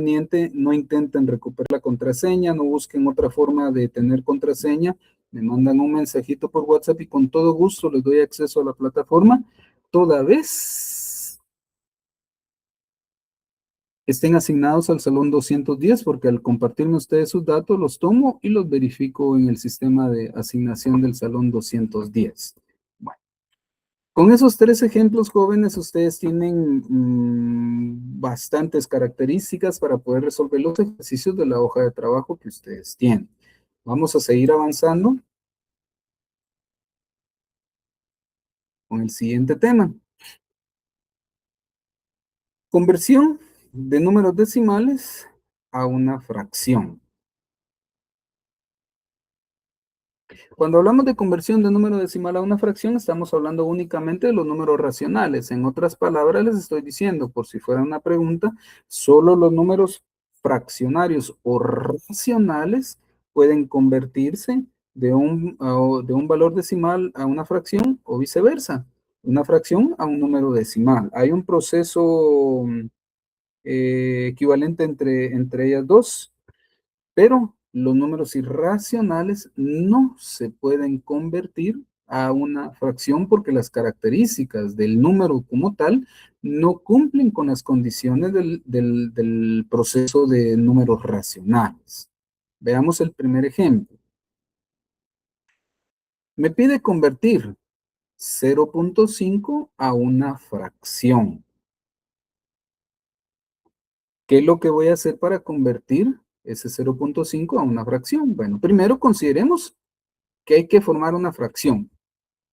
conveniente, no intenten recuperar la contraseña, no busquen otra forma de tener contraseña, me mandan un mensajito por WhatsApp y con todo gusto les doy acceso a la plataforma, toda vez estén asignados al salón 210, porque al compartirme ustedes sus datos, los tomo y los verifico en el sistema de asignación del salón 210. Bueno, con esos 3 ejemplos, jóvenes, ustedes tienen bastantes características para poder resolver los ejercicios de la hoja de trabajo que ustedes tienen. Vamos a seguir avanzando con el siguiente tema. Conversión de números decimales a una fracción. Cuando hablamos de conversión de número decimal a una fracción, estamos hablando únicamente de los números racionales. En otras palabras, les estoy diciendo, por si fuera una pregunta, solo los números fraccionarios o racionales pueden convertirse de un valor decimal a una fracción o viceversa, una fracción a un número decimal. Hay un proceso equivalente entre ellas dos, pero los números irracionales no se pueden convertir a una fracción porque las características del número como tal no cumplen con las condiciones del proceso de números racionales. Veamos el primer ejemplo. Me pide convertir 0.5 a una fracción. ¿Qué es lo que voy a hacer para convertir ese 0.5 a una fracción? Bueno, primero consideremos que hay que formar una fracción.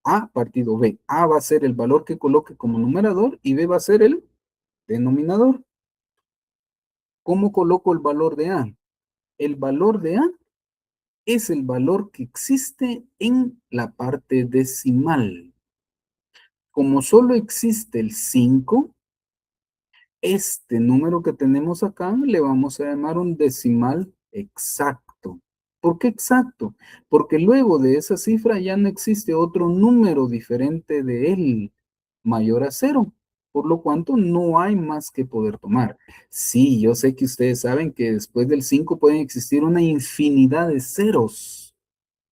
A partido B. A va a ser el valor que coloque como numerador y B va a ser el denominador. ¿Cómo coloco el valor de A? El valor de A es el valor que existe en la parte decimal. Como solo existe el 5, este número que tenemos acá le vamos a llamar un decimal exacto. ¿Por qué exacto? Porque luego de esa cifra ya no existe otro número diferente de él, mayor a 0. Por lo cuanto no hay más que poder tomar. Sí, yo sé que ustedes saben que después del 5 pueden existir una infinidad de ceros.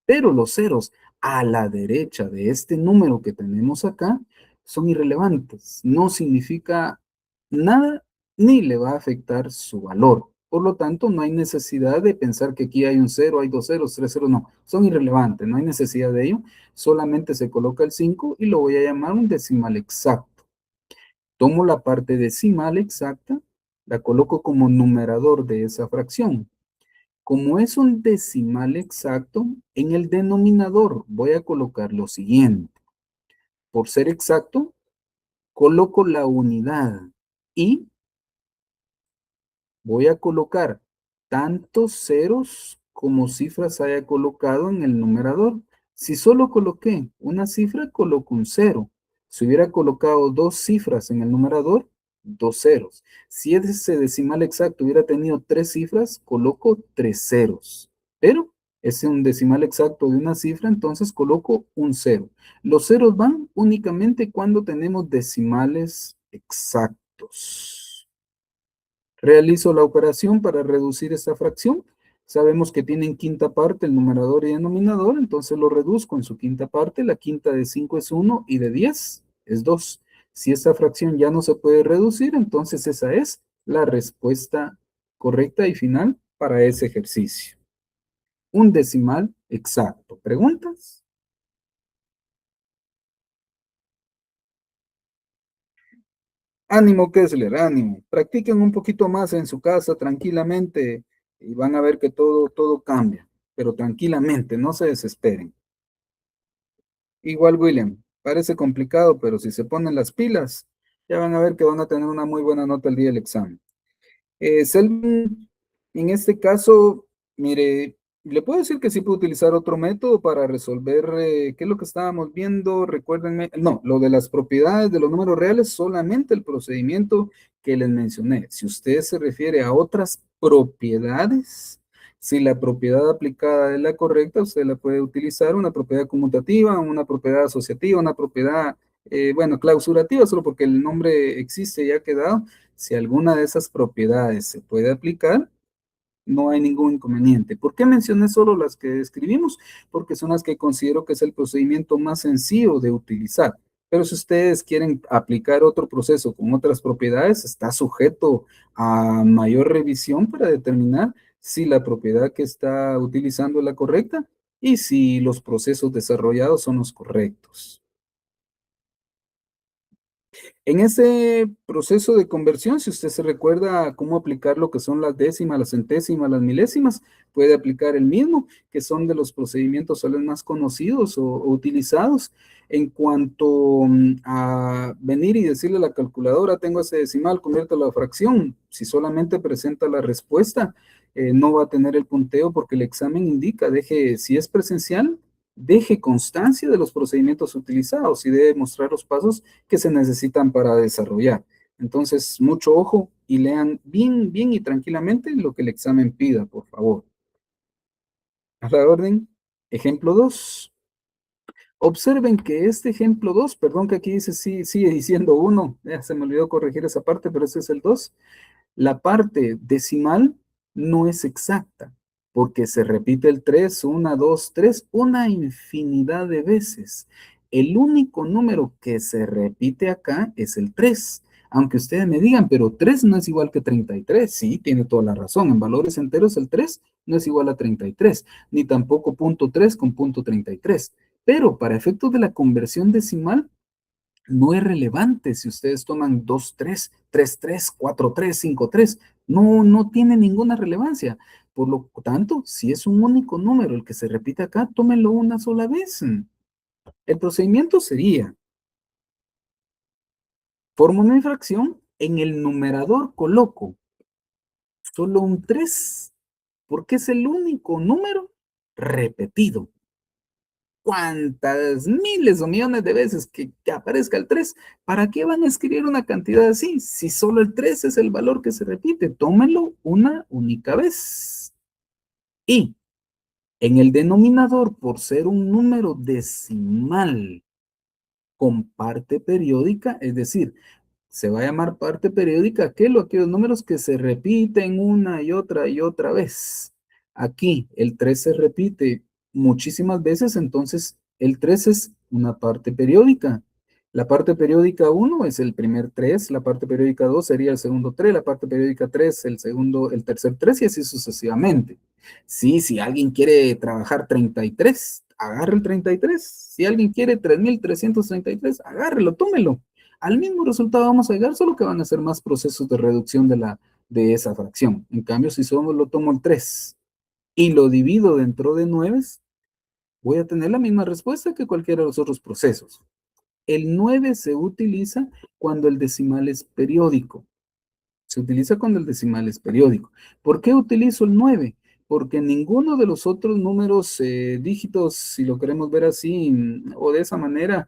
Pero los ceros a la derecha de este número que tenemos acá son irrelevantes. No significa nada ni le va a afectar su valor. Por lo tanto, no hay necesidad de pensar que aquí hay un cero, hay 2 ceros, 3 ceros, no. Son irrelevantes, no hay necesidad de ello. Solamente se coloca el 5 y lo voy a llamar un decimal exacto. Tomo la parte decimal exacta, la coloco como numerador de esa fracción. Como es un decimal exacto, en el denominador voy a colocar lo siguiente. Por ser exacto, coloco la unidad y voy a colocar tantos ceros como cifras haya colocado en el numerador. Si solo coloqué una cifra, coloco un cero. Si hubiera colocado 2 cifras en el numerador, 2 ceros. Si ese decimal exacto hubiera tenido 3 cifras, coloco 3 ceros. Pero es un decimal exacto de una cifra, entonces coloco un cero. Los ceros van únicamente cuando tenemos decimales exactos. Realizo la operación para reducir esta fracción. Sabemos que tienen quinta parte el numerador y denominador, entonces lo reduzco en su quinta parte. La quinta de 5 es 1 y de 10 es 2. Si esta fracción ya no se puede reducir, entonces esa es la respuesta correcta y final para ese ejercicio. Un decimal exacto. ¿Preguntas? Ánimo, Kessler, ánimo. Practiquen un poquito más en su casa tranquilamente y van a ver que todo cambia, pero tranquilamente, no se desesperen. Igual, William, parece complicado, pero si se ponen las pilas, ya van a ver que van a tener una muy buena nota el día del examen. Selvin, en este caso, mire, le puedo decir que sí puedo utilizar otro método para resolver, ¿qué es lo que estábamos viendo? Recuérdenme, no, lo de las propiedades de los números reales, solamente el procedimiento que les mencioné. Si usted se refiere a otras propiedades, si la propiedad aplicada es la correcta, usted la puede utilizar, una propiedad conmutativa, una propiedad asociativa, una propiedad, bueno, clausurativa, solo porque el nombre existe y ha quedado. Si alguna de esas propiedades se puede aplicar, no hay ningún inconveniente. ¿Por qué mencioné solo las que describimos? Porque son las que considero que es el procedimiento más sencillo de utilizar. Pero si ustedes quieren aplicar otro proceso con otras propiedades, está sujeto a mayor revisión para determinar si la propiedad que está utilizando es la correcta y si los procesos desarrollados son los correctos. En ese proceso de conversión, si usted se recuerda cómo aplicar lo que son las décimas, las centésimas, las milésimas, puede aplicar el mismo, que son de los procedimientos solo más conocidos o utilizados. En cuanto a venir y decirle a la calculadora, tengo ese decimal, conviértelo a fracción. Si solamente presenta la respuesta, no va a tener el punteo porque el examen indica, si es presencial, deje constancia de los procedimientos utilizados y debe mostrar los pasos que se necesitan para desarrollar. Entonces, mucho ojo y lean bien, bien y tranquilamente lo que el examen pida, por favor. A la orden. Ejemplo 2. Observen que este ejemplo 2, perdón que aquí dice sí, sigue diciendo 1, se me olvidó corregir esa parte, pero ese es el 2. La parte decimal no es exacta, porque se repite el 3, 1, 2, 3, una infinidad de veces. El único número que se repite acá es el 3. Aunque ustedes me digan, pero 3 no es igual que 33. Sí, tiene toda la razón. En valores enteros el 3 no es igual a 33, ni tampoco punto 3 con punto 33. Pero para efectos de la conversión decimal, no es relevante si ustedes toman 2, 3, 3, 3, 4, 3, 5, 3. No, no tiene ninguna relevancia. Por lo tanto, si es un único número el que se repite acá, tómenlo una sola vez. El procedimiento sería, formo una fracción, en el numerador coloco solo un 3, porque es el único número repetido. Cuántas miles o millones de veces que aparezca el 3, ¿para qué van a escribir una cantidad así? Si solo el 3 es el valor que se repite, tómenlo una única vez. Y en el denominador, por ser un número decimal con parte periódica, es decir, se va a llamar parte periódica aquellos números que se repiten una y otra vez. Aquí el 3 se repite muchísimas veces, entonces el 3 es una parte periódica. La parte periódica 1 es el primer 3, la parte periódica 2 sería el segundo 3, la parte periódica 3 el tercer 3 y así sucesivamente. Sí, si alguien quiere trabajar 33, agarre el 33. Si alguien quiere 3333, agárrelo, tómelo. Al mismo resultado vamos a llegar, solo que van a ser más procesos de reducción de esa fracción. En cambio, si solo lo tomo el 3 y lo divido dentro de 9, voy a tener la misma respuesta que cualquiera de los otros procesos. El 9 se utiliza cuando el decimal es periódico. Se utiliza cuando el decimal es periódico. ¿Por qué utilizo el 9? Porque ninguno de los otros números, dígitos, si lo queremos ver así o de esa manera,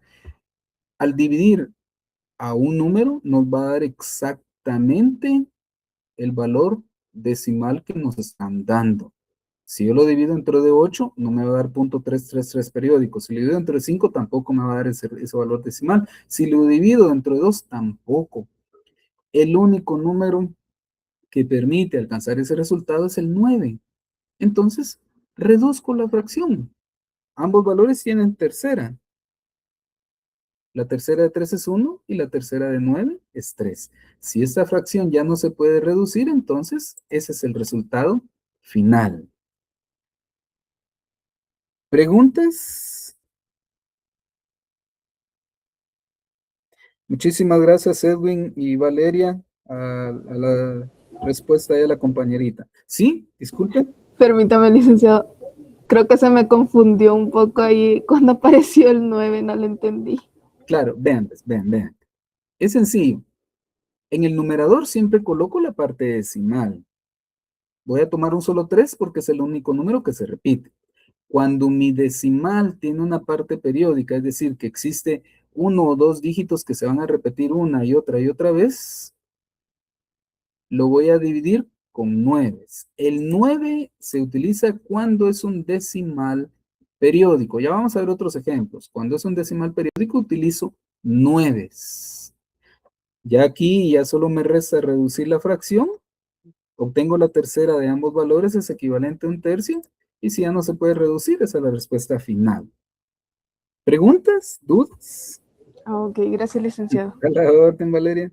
al dividir a un número nos va a dar exactamente el valor decimal que nos están dando. Si yo lo divido entre de 8, no me va a dar punto 333 periódico. Si lo divido entre 5, tampoco me va a dar ese valor decimal. Si lo divido entre 2, tampoco. El único número que permite alcanzar ese resultado es el 9. Entonces, reduzco la fracción. Ambos valores tienen tercera. La tercera de 3 es 1 y la tercera de 9 es 3. Si esta fracción ya no se puede reducir, entonces ese es el resultado final. ¿Preguntas? Muchísimas gracias, Edwin y Valeria, a la respuesta de la compañerita. ¿Sí? Disculpe. Permítame, licenciado. Creo que se me confundió un poco ahí cuando apareció el 9, no lo entendí. Claro, vean, pues, vean. Es sencillo. En el numerador siempre coloco la parte decimal. Voy a tomar un solo 3 porque es el único número que se repite. Cuando mi decimal tiene una parte periódica, es decir, que existe uno o dos dígitos que se van a repetir una y otra vez, lo voy a dividir con 9. El 9 se utiliza cuando es un decimal periódico. Ya vamos a ver otros ejemplos. Cuando es un decimal periódico, utilizo 9. Ya aquí ya solo me resta reducir la fracción. Obtengo la tercera de ambos valores, es equivalente a un tercio. Y si ya no se puede reducir, esa es la respuesta final. ¿Preguntas? ¿Dudas? Ok, gracias, licenciado. A la orden, Valeria.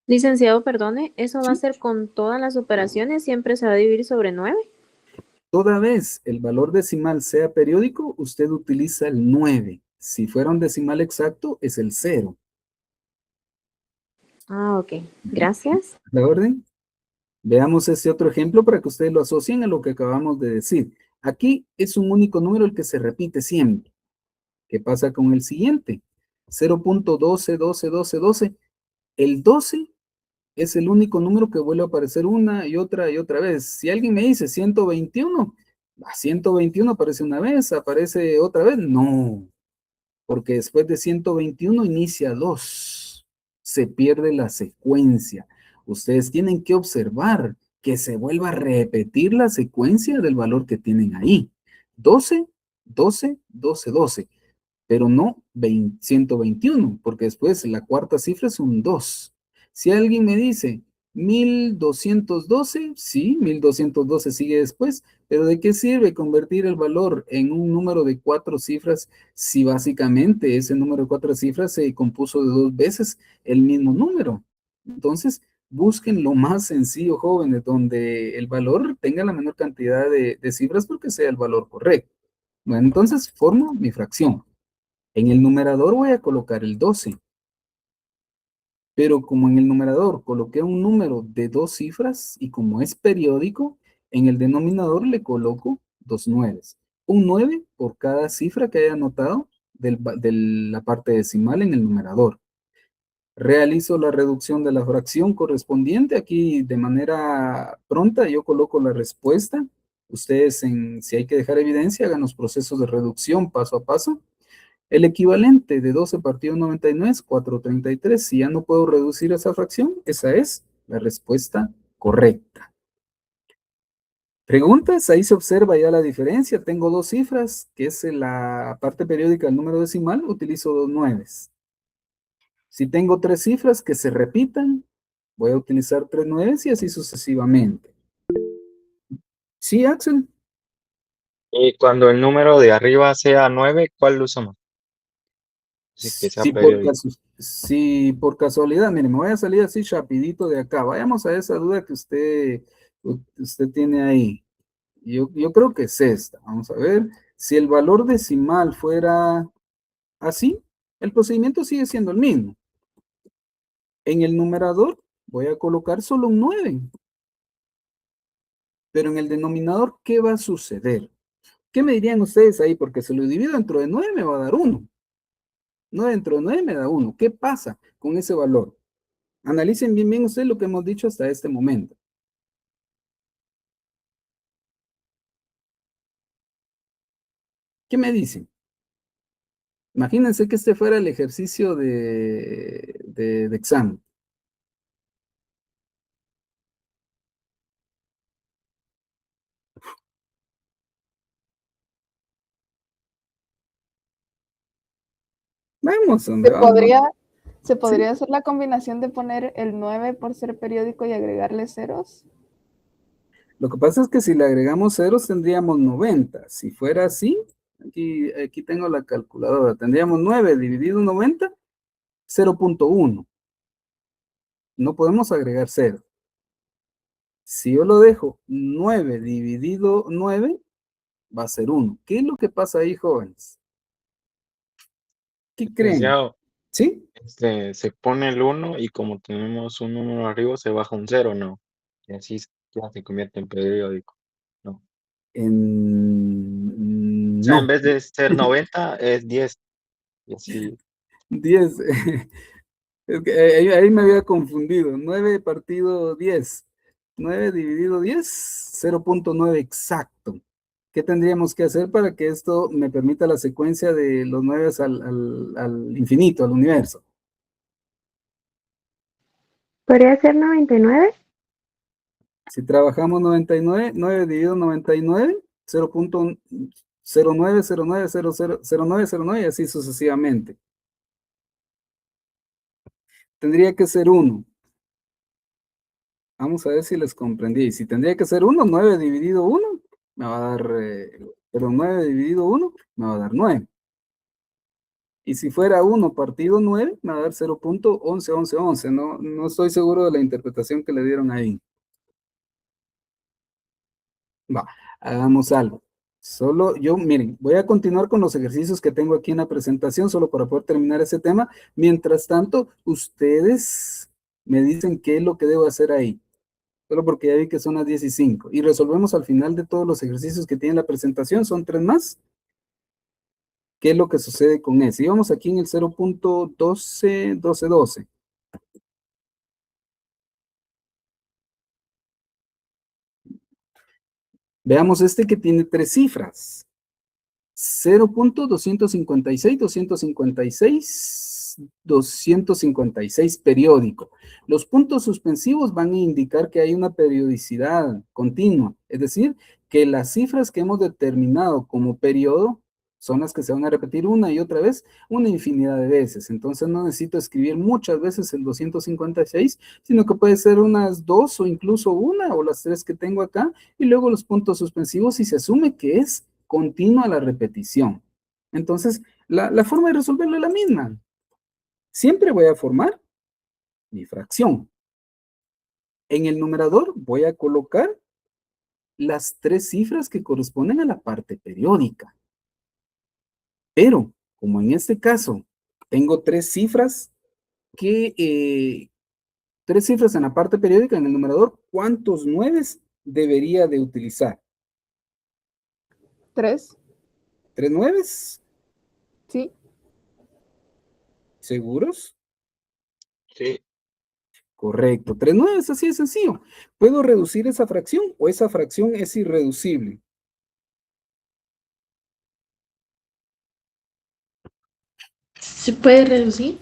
Licenciado, perdone, ¿eso va a Sí. ser con todas las operaciones? ¿Siempre se va a dividir sobre 9? Toda vez el valor decimal sea periódico, usted utiliza el 9. Si fuera un decimal exacto, es el 0. Ah, ok. Gracias. ¿La orden? Veamos este otro ejemplo para que ustedes lo asocien a lo que acabamos de decir. Aquí es un único número el que se repite siempre. ¿Qué pasa con el siguiente? 0.12, 12, 12, 12. El 12 es el único número que vuelve a aparecer una y otra vez. Si alguien me dice 121, 121 aparece una vez, aparece otra vez. No, porque después de 121 inicia 2. Se pierde la secuencia. Ustedes tienen que observar que se vuelva a repetir la secuencia del valor que tienen ahí. 12, 12, 12, 12, pero no 121, porque después la cuarta cifra es un 2. Si alguien me dice 1212, sí, 1212 sigue después, pero ¿de qué sirve convertir el valor en un número de 4 cifras si básicamente ese número de 4 cifras se compuso de 2 veces el mismo número? Entonces, busquen lo más sencillo, jóvenes, donde el valor tenga la menor cantidad de cifras porque sea el valor correcto. Bueno, entonces formo mi fracción. En el numerador voy a colocar el 12, pero como en el numerador coloqué un número de 2 cifras y como es periódico, en el denominador le coloco 2 nueves. Un 9 por cada cifra que haya anotado de la parte decimal en el numerador. Realizo la reducción de la fracción correspondiente. Aquí de manera pronta yo coloco la respuesta. Ustedes, si hay que dejar evidencia, hagan los procesos de reducción paso a paso. El equivalente de 12 partido 99 es 433. Si ya no puedo reducir esa fracción, esa es la respuesta correcta. ¿Preguntas? Ahí se observa ya la diferencia. Tengo 2 cifras, que es la parte periódica del número decimal, utilizo 2 nueves. Si tengo 3 cifras que se repitan, voy a utilizar 3 nueves y así sucesivamente. ¿Sí, Axel? Y cuando el número de arriba sea 9, ¿cuál lo usamos? Sí, que sea periódico. Si por casualidad, mire, me voy a salir así rapidito de acá. Vayamos a esa duda que usted tiene ahí. Yo creo que es esta. Vamos a ver. Si el valor decimal fuera así, el procedimiento sigue siendo el mismo. En el numerador voy a colocar solo un 9. Pero en el denominador, ¿qué va a suceder? ¿Qué me dirían ustedes ahí? Porque si lo divido dentro de 9 me va a dar 1. No, dentro de 9 me da 1. ¿Qué pasa con ese valor? Analicen bien, bien ustedes lo que hemos dicho hasta este momento. ¿Qué me dicen? Imagínense que este fuera el ejercicio de examen. Vamos, hombre, ¿Se vamos. podría, se Sí. podría hacer la combinación de poner el 9 por ser periódico y agregarle ceros? Lo que pasa es que si le agregamos ceros tendríamos 90. Si fuera así, aquí tengo la calculadora. Tendríamos 9 dividido 90, 0.1. No podemos agregar 0. Si yo lo dejo 9 dividido 9, va a ser 1. ¿Qué es lo que pasa ahí, jóvenes? ¿Qué creen? Licenciado, ¿Sí? se pone el 1 y como tenemos un número arriba, se baja un 0, ¿no? Y así ya se convierte en periódico, ¿no? O sea, en No. vez de ser 90, es 10. Y así, 10. Es que ahí me había confundido. 9 partido 10. 9 dividido 10, 0.9 exacto. ¿Qué tendríamos que hacer para que esto me permita la secuencia de los 9 al infinito, al universo? ¿Podría ser 99? Si trabajamos 99, 9 dividido 99, 09, 09, 00, 09, 09 y así sucesivamente. Tendría que ser 1. Vamos a ver si les comprendí. Si tendría que ser 1, 9 dividido 1, me va a dar, perdón, 9 dividido 1, me va a dar 9. Y si fuera 1 partido 9, me va a dar 0.111111. No estoy seguro de la interpretación que le dieron ahí. Va, hagamos algo. Solo yo, miren, voy a continuar con los ejercicios que tengo aquí en la presentación, solo para poder terminar ese tema. Mientras tanto, ustedes me dicen qué es lo que debo hacer ahí. Solo porque ya vi que son las 10 y 5. Y resolvemos al final de todos los ejercicios que tiene la presentación. Son 3 más. ¿Qué es lo que sucede con ese? Y vamos aquí en el 0.12, 12. Veamos este que tiene 3 cifras. 0.256, 256, 256 periódico. Los puntos suspensivos van a indicar que hay una periodicidad continua, es decir, que las cifras que hemos determinado como periodo son las que se van a repetir una y otra vez, una infinidad de veces. Entonces no necesito escribir muchas veces el 256, sino que puede ser unas 2 o incluso una o las 3 que tengo acá, y luego los puntos suspensivos y se asume que es continua la repetición. Entonces, la forma de resolverlo es la misma. Siempre voy a formar mi fracción. En el numerador voy a colocar las 3 cifras que corresponden a la parte periódica. Pero, como en este caso, tengo 3 cifras que, 3 cifras en la parte periódica, en el numerador, ¿cuántos 9 debería de utilizar? 3, 3 9, sí. ¿seguros? Sí, Correcto. 3 9, así de sencillo. ¿Puedo reducir esa fracción o esa fracción es irreducible? ¿Se puede reducir?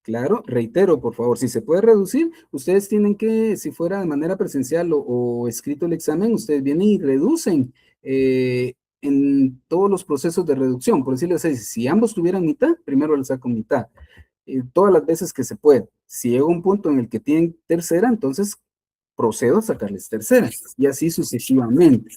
Claro, reitero, por favor, si se puede reducir, ustedes tienen que, si fuera de manera presencial o escrito el examen, ustedes vienen y reducen en todos los procesos de reducción. Por decirles así, si ambos tuvieran mitad, primero le saco mitad. Todas las veces que se puede. Si llega un punto en el que tienen tercera, entonces procedo a sacarles tercera y así sucesivamente.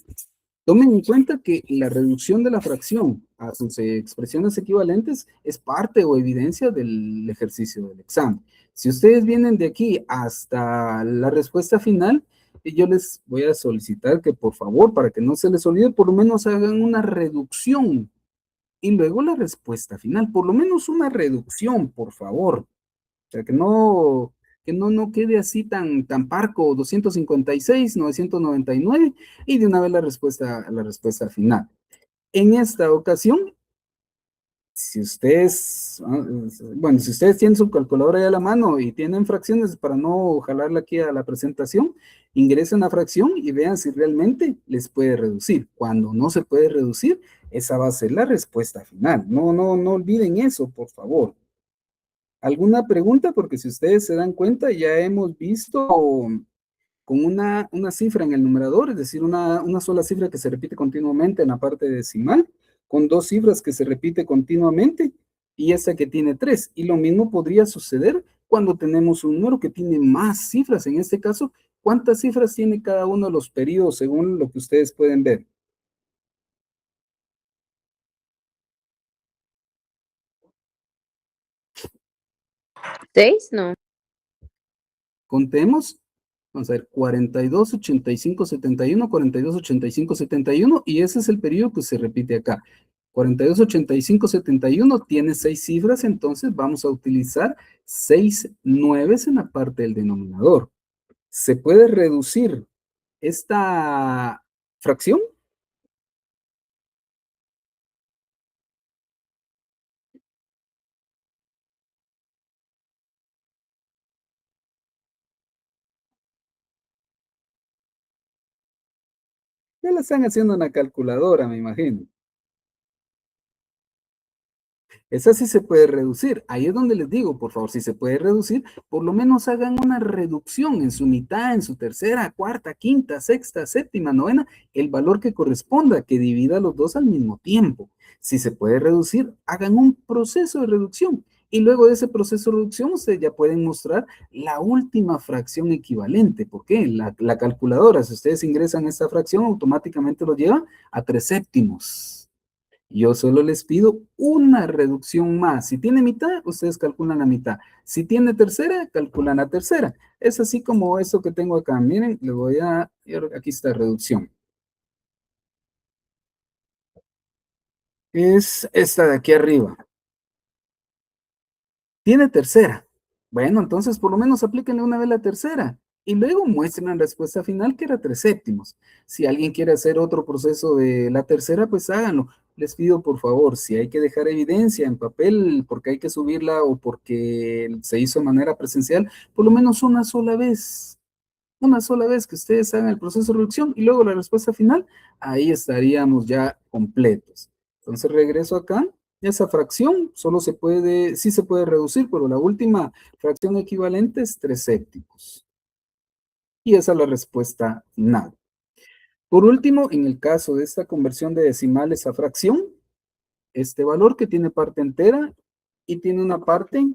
Tomen en cuenta que la reducción de la fracción a sus expresiones equivalentes es parte o evidencia del ejercicio del examen. Si ustedes vienen de aquí hasta la respuesta final, yo les voy a solicitar que por favor, para que no se les olvide, por lo menos hagan una reducción y luego la respuesta final. Por lo menos una reducción, por favor. O sea, que no quede así tan parco, 256, 999, y de una vez la respuesta final. En esta ocasión, si ustedes, bueno, si ustedes tienen su calculadora ahí a la mano y tienen fracciones para no jalarla aquí a la presentación, ingresen la fracción y vean si realmente les puede reducir. Cuando no se puede reducir, esa va a ser la respuesta final. No olviden eso, por favor. ¿Alguna pregunta? Porque si ustedes se dan cuenta, ya hemos visto con una cifra en el numerador, es decir, una sola cifra que se repite continuamente en la parte decimal, con 2 cifras que se repite continuamente y esta que tiene 3. Y lo mismo podría suceder cuando tenemos un número que tiene más cifras. En este caso, ¿cuántas cifras tiene cada uno de los periodos según lo que ustedes pueden ver? 6, no. Contemos. Vamos a ver, 42, 85, 71, 42, 85, 71, y ese es el periodo que se repite acá. 42, 85, 71 tiene 6 cifras, entonces vamos a utilizar 6 nueves en la parte del denominador. ¿Se puede reducir esta fracción? Ya la están haciendo en la calculadora, me imagino. Esa sí se puede reducir. Ahí es donde les digo, por favor, si se puede reducir, por lo menos hagan una reducción en su mitad, en su tercera, cuarta, quinta, sexta, séptima, novena, el valor que corresponda, que divida los dos al mismo tiempo. Si se puede reducir, hagan un proceso de reducción. Y luego de ese proceso de reducción, ustedes ya pueden mostrar la última fracción equivalente. ¿Por qué? La calculadora, si ustedes ingresan esta fracción, automáticamente lo lleva a 3/7. Yo solo les pido una reducción más. Si tiene mitad, ustedes calculan la mitad. Si tiene tercera, calculan la tercera. Es así como esto que tengo acá. Miren, le voy a... Aquí está reducción. Es esta de aquí arriba. Tiene tercera. Bueno, entonces por lo menos aplíquenle una vez la tercera. Y luego muestren la respuesta final que era 3/7. Si alguien quiere hacer otro proceso de la tercera, pues háganlo. Les pido por favor, si hay que dejar evidencia en papel porque hay que subirla o porque se hizo de manera presencial, por lo menos una sola vez. Una sola vez que ustedes hagan el proceso de reducción y luego la respuesta final, ahí estaríamos ya completos. Entonces regreso acá. Esa fracción solo se puede, sí se puede reducir, pero la última fracción equivalente es 3/7. Y esa es la respuesta final. Por último, en el caso de esta conversión de decimales a fracción, este valor que tiene parte entera y tiene una parte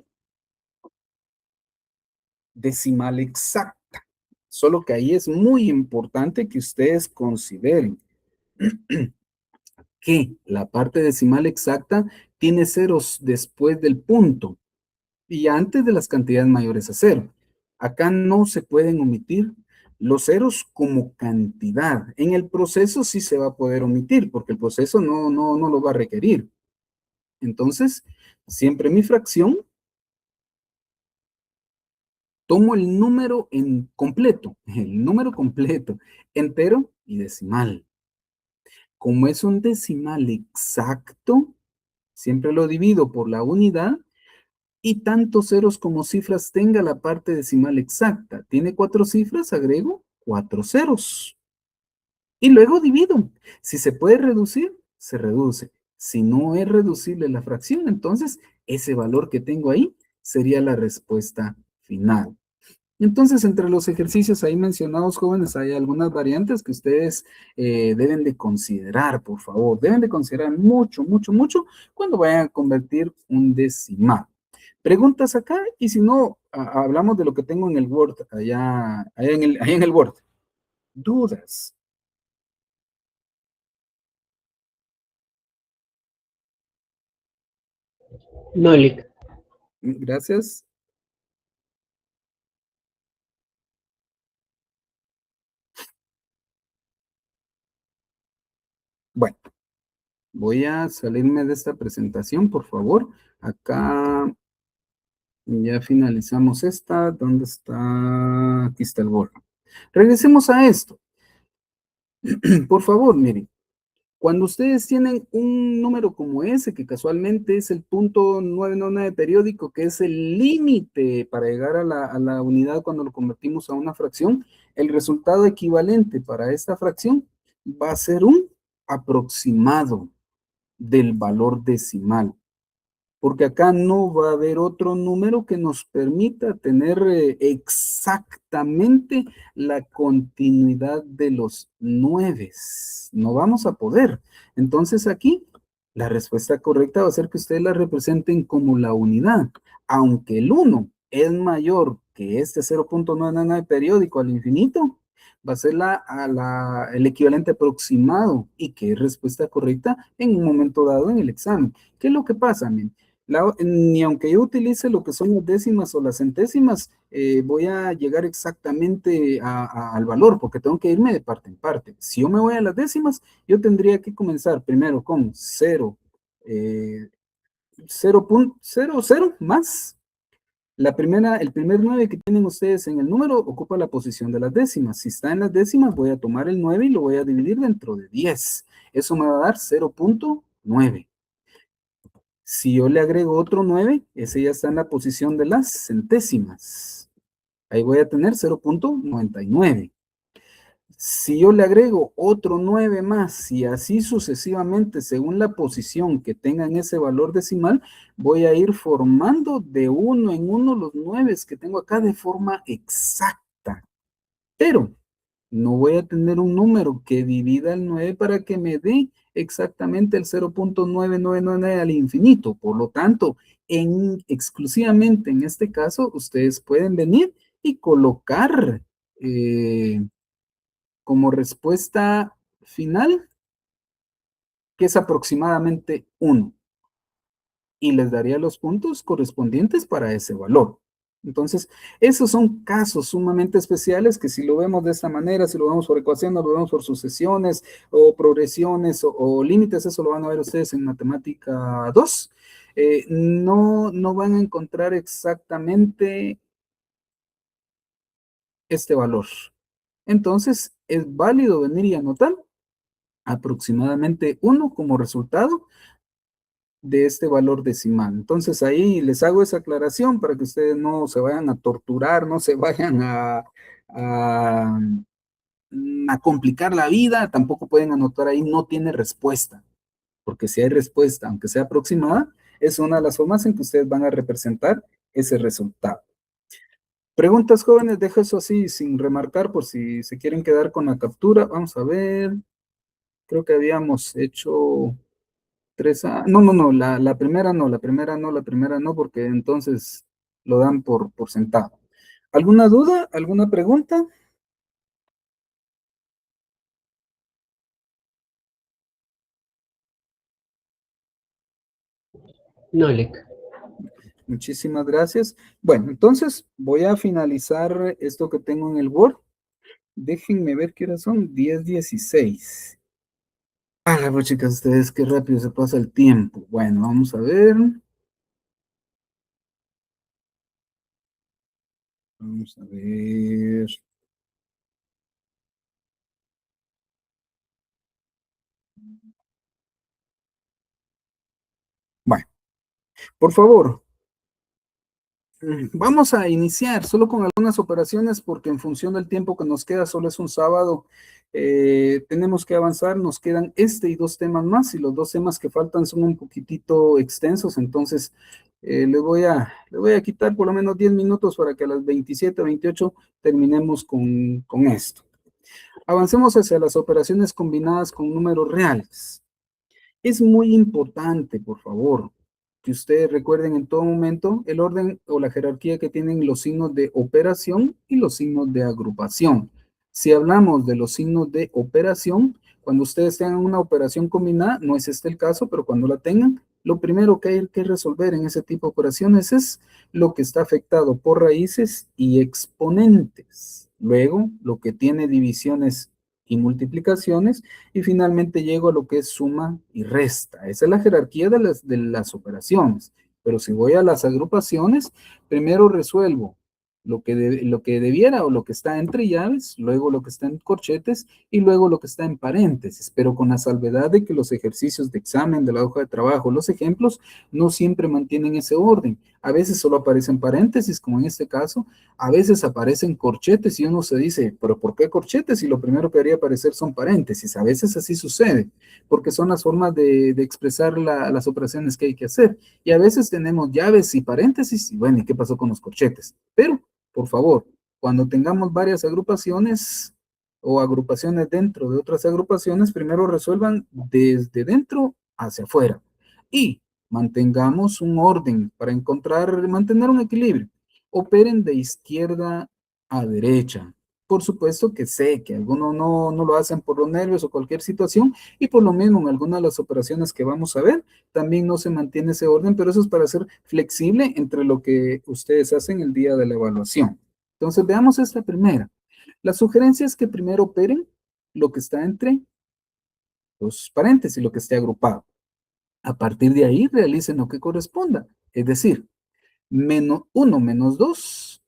decimal exacta. Solo que ahí es muy importante que ustedes consideren que la parte decimal exacta tiene ceros después del punto y antes de las cantidades mayores a cero. Acá no se pueden omitir los ceros como cantidad. En el proceso sí se va a poder omitir porque el proceso no lo va a requerir. Entonces, siempre mi fracción, tomo el número en completo, el número completo, entero y decimal. Como es un decimal exacto, siempre lo divido por la unidad y tantos ceros como cifras tenga la parte decimal exacta. ¿Tiene 4 cifras? Agrego 4 ceros. Y luego divido. Si se puede reducir, se reduce. Si no es reducible la fracción, entonces ese valor que tengo ahí sería la respuesta final. Entonces, entre los ejercicios ahí mencionados, jóvenes, hay algunas variantes que ustedes deben de considerar, por favor. Deben de considerar mucho, mucho, mucho cuando vayan a convertir un decimal. Preguntas acá y si no, hablamos de lo que tengo en el Word, allá en el Word. Dudas. No, Lick. Gracias. Bueno, voy a salirme de esta presentación, por favor. Acá ya finalizamos esta. ¿Dónde está? Aquí está el Word. Regresemos a esto. Por favor, miren. Cuando ustedes tienen un número como ese, que casualmente es el punto 999 periódico, que es el límite para llegar a la unidad cuando lo convertimos a una fracción, el resultado equivalente para esta fracción va a ser un aproximado del valor decimal. Porque acá no va a haber otro número que nos permita tener exactamente la continuidad de los 9. No vamos a poder. Entonces aquí la respuesta correcta va a ser que ustedes la representen como la unidad. Aunque el 1 es mayor que este 0.99 periódico al infinito, va a ser el equivalente aproximado y que es respuesta correcta en un momento dado en el examen. ¿Qué es lo que pasa? Ni aunque yo utilice lo que son las décimas o las centésimas, voy a llegar exactamente al valor, porque tengo que irme de parte en parte. Si yo me voy a las décimas, yo tendría que comenzar primero con 0.00 más. El primer 9 que tienen ustedes en el número ocupa la posición de las décimas. Si está en las décimas, voy a tomar el 9 y lo voy a dividir dentro de 10. Eso me va a dar 0.9. Si yo le agrego otro 9, ese ya está en la posición de las centésimas. Ahí voy a tener 0.99. Si yo le agrego otro 9 más y así sucesivamente, según la posición que tenga en ese valor decimal, voy a ir formando de uno en uno los 9 que tengo acá de forma exacta. Pero no voy a tener un número que divida el 9 para que me dé exactamente el 0.9999 al infinito. Por lo tanto, exclusivamente en este caso, ustedes pueden venir y colocar como respuesta final, que es aproximadamente 1, y les daría los puntos correspondientes para ese valor. Entonces, esos son casos sumamente especiales que si lo vemos de esta manera, si lo vemos por ecuaciones, lo vemos por sucesiones o progresiones o límites, eso lo van a ver ustedes en matemática 2, no van a encontrar exactamente este valor. Entonces, es válido venir y anotar aproximadamente 1 como resultado de este valor decimal. Entonces ahí les hago esa aclaración para que ustedes no se vayan a torturar, no se vayan a, a complicar la vida, tampoco pueden anotar ahí no tiene respuesta, porque si hay respuesta, aunque sea aproximada, es una de las formas en que ustedes van a representar ese resultado. Preguntas, jóvenes, dejo eso así sin remarcar por si se quieren quedar con la captura. Vamos a ver, creo que habíamos hecho 3A. No, la primera no, porque entonces lo dan por sentado. ¿Alguna duda? ¿Alguna pregunta? No, Lec. Muchísimas gracias. Bueno, entonces voy a finalizar esto que tengo en el board. Déjenme ver qué horas son, 10:16. Ah, pues chicas, ustedes qué rápido se pasa el tiempo. Bueno, vamos a ver. Vamos a ver. Bueno, por favor, vamos a iniciar solo con algunas operaciones porque en función del tiempo que nos queda, solo es un sábado, tenemos que avanzar, nos quedan este y 2 temas más y los 2 temas que faltan son un poquitito extensos, entonces le voy a quitar por lo menos 10 minutos para que a las 27, 28 terminemos con esto. Avancemos hacia las operaciones combinadas con números reales. Es muy importante, por favor, que ustedes recuerden en todo momento el orden o la jerarquía que tienen los signos de operación y los signos de agrupación. Si hablamos de los signos de operación, cuando ustedes tengan una operación combinada, no es este el caso, pero cuando la tengan, lo primero que hay que resolver en ese tipo de operaciones es lo que está afectado por raíces y exponentes. Luego, lo que tiene divisiones y multiplicaciones, y finalmente llego a lo que es suma y resta. Esa es la jerarquía de las operaciones. Pero si voy a las agrupaciones, primero resuelvo lo que debiera o lo que está entre llaves, luego lo que está en corchetes y luego lo que está en paréntesis, pero con la salvedad de que los ejercicios de examen de la hoja de trabajo, los ejemplos, no siempre mantienen ese orden. A veces solo aparecen paréntesis, como en este caso, a veces aparecen corchetes y uno se dice, pero ¿por qué corchetes? Y lo primero que debería aparecer son paréntesis. A veces así sucede, porque son las formas de expresar las operaciones que hay que hacer. Y a veces tenemos llaves y paréntesis, y bueno, ¿y qué pasó con los corchetes? Pero por favor, cuando tengamos varias agrupaciones o agrupaciones dentro de otras agrupaciones, primero resuelvan desde dentro hacia afuera y mantengamos un orden para mantener un equilibrio. Operen de izquierda a derecha. Por supuesto que sé que algunos no lo hacen por los nervios o cualquier situación, y por lo mismo en algunas de las operaciones que vamos a ver, también no se mantiene ese orden, pero eso es para ser flexible entre lo que ustedes hacen el día de la evaluación. Entonces veamos esta primera. La sugerencia es que primero operen lo que está entre los paréntesis, lo que esté agrupado. A partir de ahí realicen lo que corresponda, es decir, menos 1 menos 2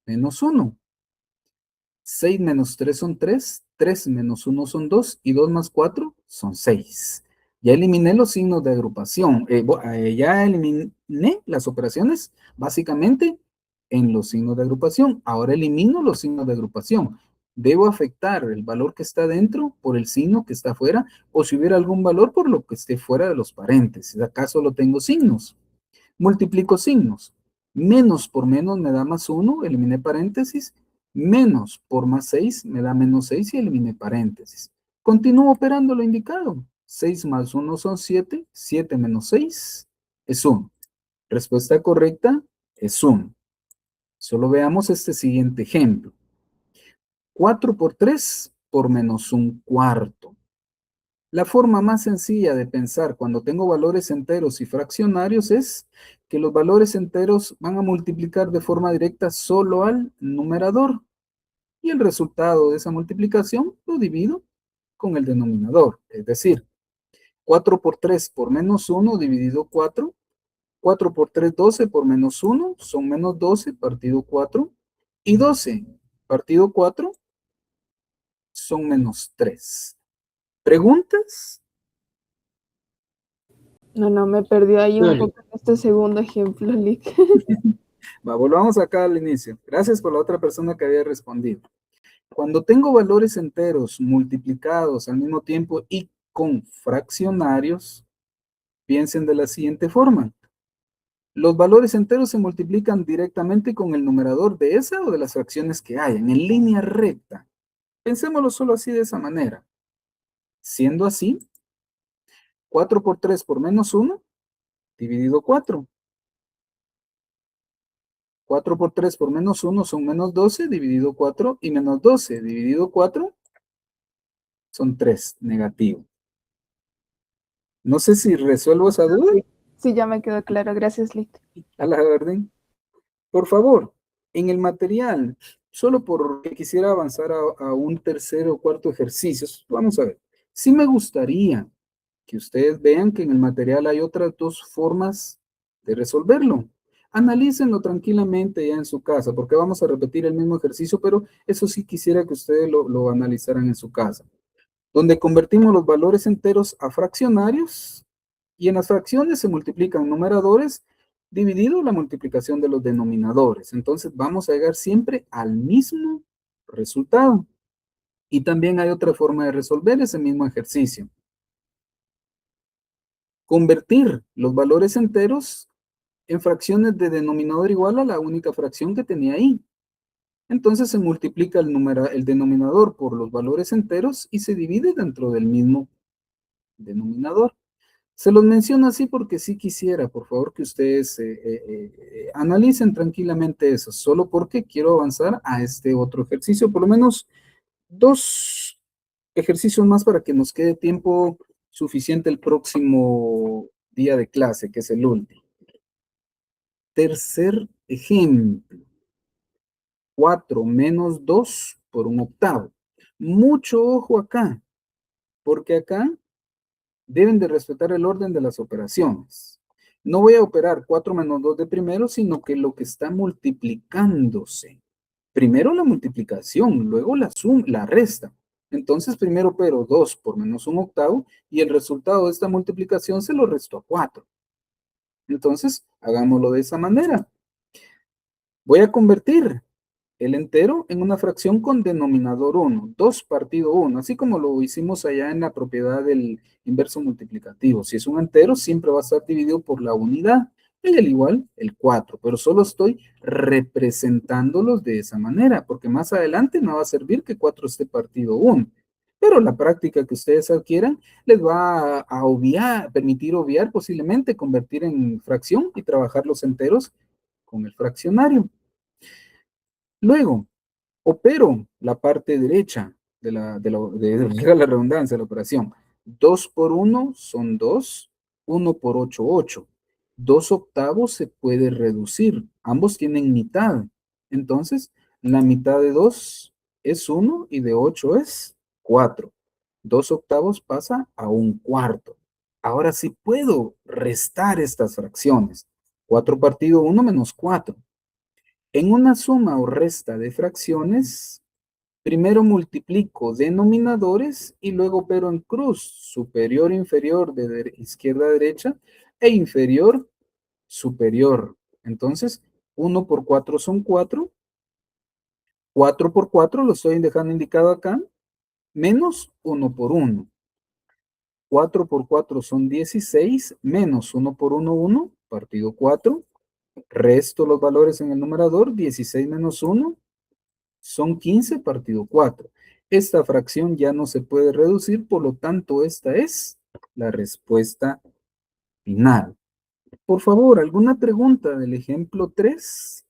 menos 1. 6 menos 3 son 3, 3 menos 1 son 2 y 2 más 4 son 6. Ya eliminé los signos de agrupación, ya eliminé las operaciones básicamente en los signos de agrupación. Ahora elimino los signos de agrupación. Debo afectar el valor que está dentro por el signo que está afuera, o si hubiera algún valor por lo que esté fuera de los paréntesis. Acá solo tengo signos. Multiplico signos. Menos por menos me da más 1, eliminé paréntesis. Menos por más 6 me da menos 6 y eliminé paréntesis. Continúo operando lo indicado. 6 más 1 son 7. 7 menos 6 es 1. Respuesta correcta es 1. Solo veamos este siguiente ejemplo. 4 por 3 por menos un cuarto. La forma más sencilla de pensar cuando tengo valores enteros y fraccionarios es que los valores enteros van a multiplicar de forma directa solo al numerador y el resultado de esa multiplicación lo divido con el denominador. Es decir, 4 por 3 por menos 1 dividido 4. 4 por 3, 12 por menos 1 son menos 12 partido 4. Y 12 partido 4 son menos 3. ¿Preguntas? No, me perdió ahí un Dale. poco en este segundo ejemplo, Lick. Va, volvamos acá al inicio. Gracias por la otra persona que había respondido. Cuando tengo valores enteros multiplicados al mismo tiempo y con fraccionarios, piensen de la siguiente forma. Los valores enteros se multiplican directamente con el numerador de esa o de las fracciones que hayan, en línea recta. Pensémoslo solo así de esa manera. Siendo así, 4 por 3 por menos 1, dividido 4. 4 por 3 por menos 1 son menos 12, dividido 4, y menos 12 dividido 4 son 3, negativo. No sé si resuelvo esa duda. Sí, ya me quedó claro. Gracias, Lick. A la orden. Por favor, en el material, solo porque quisiera avanzar a un tercer o cuarto ejercicio, vamos a ver. Sí me gustaría que ustedes vean que en el material hay otras dos formas de resolverlo. Analícenlo tranquilamente ya en su casa, porque vamos a repetir el mismo ejercicio, pero eso sí quisiera que ustedes lo analizaran en su casa. Donde convertimos los valores enteros a fraccionarios y en las fracciones se multiplican numeradores dividido la multiplicación de los denominadores. Entonces vamos a llegar siempre al mismo resultado. Y también hay otra forma de resolver ese mismo ejercicio. Convertir los valores enteros en fracciones de denominador igual a la única fracción que tenía ahí. Entonces se multiplica el denominador por los valores enteros y se divide dentro del mismo denominador. Se los menciono así porque sí quisiera, por favor, que ustedes analicen tranquilamente eso, solo porque quiero avanzar a este otro ejercicio, por lo menos 2 ejercicios más para que nos quede tiempo suficiente el próximo día de clase, que es el último. Tercer ejemplo. 4 menos 2 por un octavo. Mucho ojo acá, porque acá deben de respetar el orden de las operaciones. No voy a operar 4 menos 2 de primero, sino que lo que está multiplicándose. Primero la multiplicación, luego la resta. Entonces primero opero 2 por menos un octavo y el resultado de esta multiplicación se lo resto a 4. Entonces, hagámoslo de esa manera. Voy a convertir el entero en una fracción con denominador 1, 2 partido 1, así como lo hicimos allá en la propiedad del inverso multiplicativo. Si es un entero, siempre va a estar dividido por la unidad, y al igual el 4, pero solo estoy representándolos de esa manera, porque más adelante no va a servir que 4 esté partido 1. Pero la práctica que ustedes adquieran les va a permitir obviar posiblemente, convertir en fracción y trabajar los enteros con el fraccionario. Luego, opero la parte derecha de la redundancia de la operación. 2 por 1 son 2, 1 por 8, 8. 2 octavos se puede reducir, ambos tienen mitad. Entonces, la mitad de 2 es 1 y de 8 es 4. 2 octavos pasa a un cuarto. Ahora sí puedo restar estas fracciones. 4 partido 1 menos 4. En una suma o resta de fracciones, primero multiplico denominadores y luego opero en cruz, superior, inferior, de izquierda a derecha, e inferior, superior. Entonces, 1 por 4 son 4, 4 por 4 lo estoy dejando indicado acá, menos 1 por 1. 4 por 4 son 16, menos 1 por 1, 1, partido 4. Resto los valores en el numerador, 16 menos 1 son 15, partido 4. Esta fracción ya no se puede reducir, por lo tanto, esta es la respuesta final. Por favor, ¿alguna pregunta del ejemplo 3?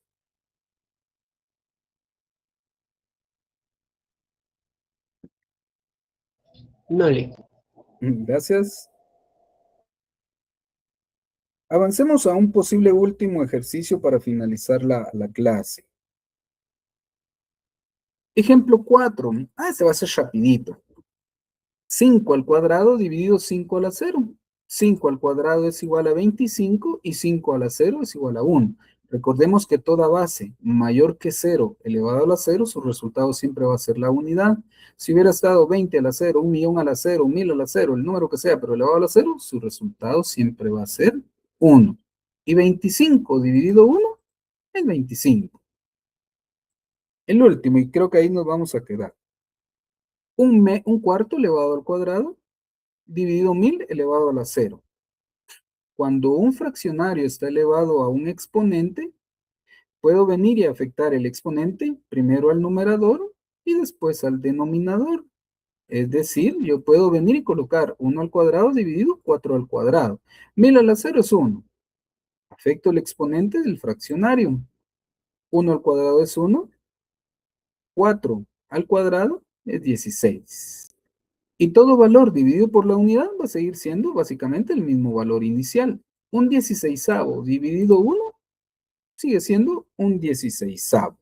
No le. Gracias. Avancemos a un posible último ejercicio para finalizar la clase. Ejemplo 4. Este va a ser rapidito. 5 al cuadrado dividido 5 a la 0. 5 al cuadrado es igual a 25 y 5 a la 0 es igual a 1. Recordemos que toda base mayor que 0 elevado a la 0, su resultado siempre va a ser la unidad. Si hubiera estado 20 a la 0, 1.000.000 a la 0, 1.000 a la 0, el número que sea, pero elevado a la 0, su resultado siempre va a ser 1. Y 25 dividido 1 es 25. El último, y creo que ahí nos vamos a quedar. Un cuarto elevado al cuadrado dividido 1000 elevado a la 0. Cuando un fraccionario está elevado a un exponente, puedo venir y afectar el exponente primero al numerador y después al denominador. Es decir, yo puedo venir y colocar 1 al cuadrado dividido 4 al cuadrado. 1000 a la 0 es 1. Afecto el exponente del fraccionario. 1 al cuadrado es 1. 4 al cuadrado es 16. Y todo valor dividido por la unidad va a seguir siendo básicamente el mismo valor inicial. Un 16avo dividido 1 sigue siendo un 16avo.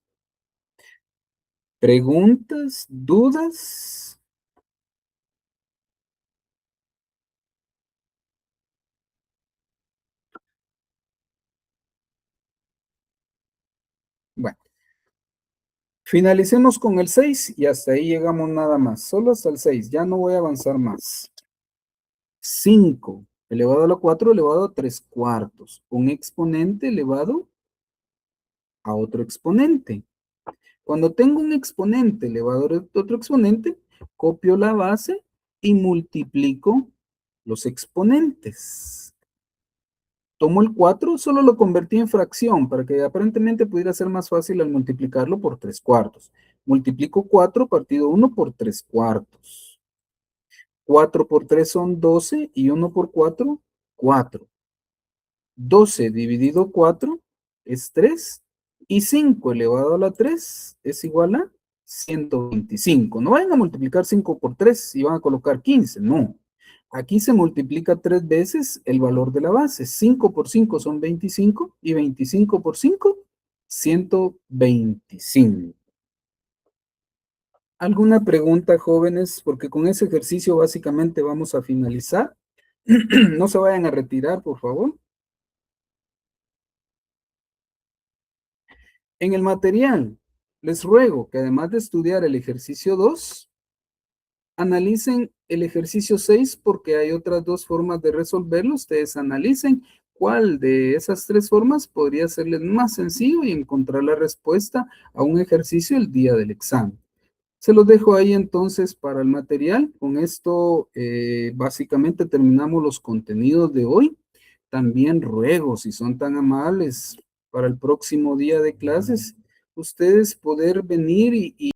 ¿Preguntas? ¿Dudas? Bueno. Finalicemos con el 6 y hasta ahí llegamos nada más. Solo hasta el 6. Ya no voy a avanzar más. 5 elevado a la 4 elevado a 3 cuartos. Un exponente elevado a otro exponente. Cuando tengo un exponente elevado a otro exponente, copio la base y multiplico los exponentes. Tomo el 4, solo lo convertí en fracción para que aparentemente pudiera ser más fácil al multiplicarlo por 3 cuartos. Multiplico 4 partido 1 por 3 cuartos. 4 por 3 son 12 y 1 por 4, 4. 12 dividido 4 es 3 y 5 elevado a la 3 es igual a 125. No vayan a multiplicar 5 por 3 y van a colocar 15, no. Aquí se multiplica 3 veces el valor de la base. 5 por 5 son 25 y 25 por 5, 125. ¿Alguna pregunta, jóvenes? Porque con ese ejercicio básicamente vamos a finalizar. No se vayan a retirar, por favor. En el material, les ruego que además de estudiar el ejercicio 2, analicen el ejercicio 6 porque hay otras dos formas de resolverlo. Ustedes analicen cuál de esas tres formas podría serles más sencillo y encontrar la respuesta a un ejercicio el día del examen. Se los dejo ahí entonces para el material. Con esto básicamente terminamos los contenidos de hoy. También ruego, si son tan amables, para el próximo día de clases, ustedes poder venir y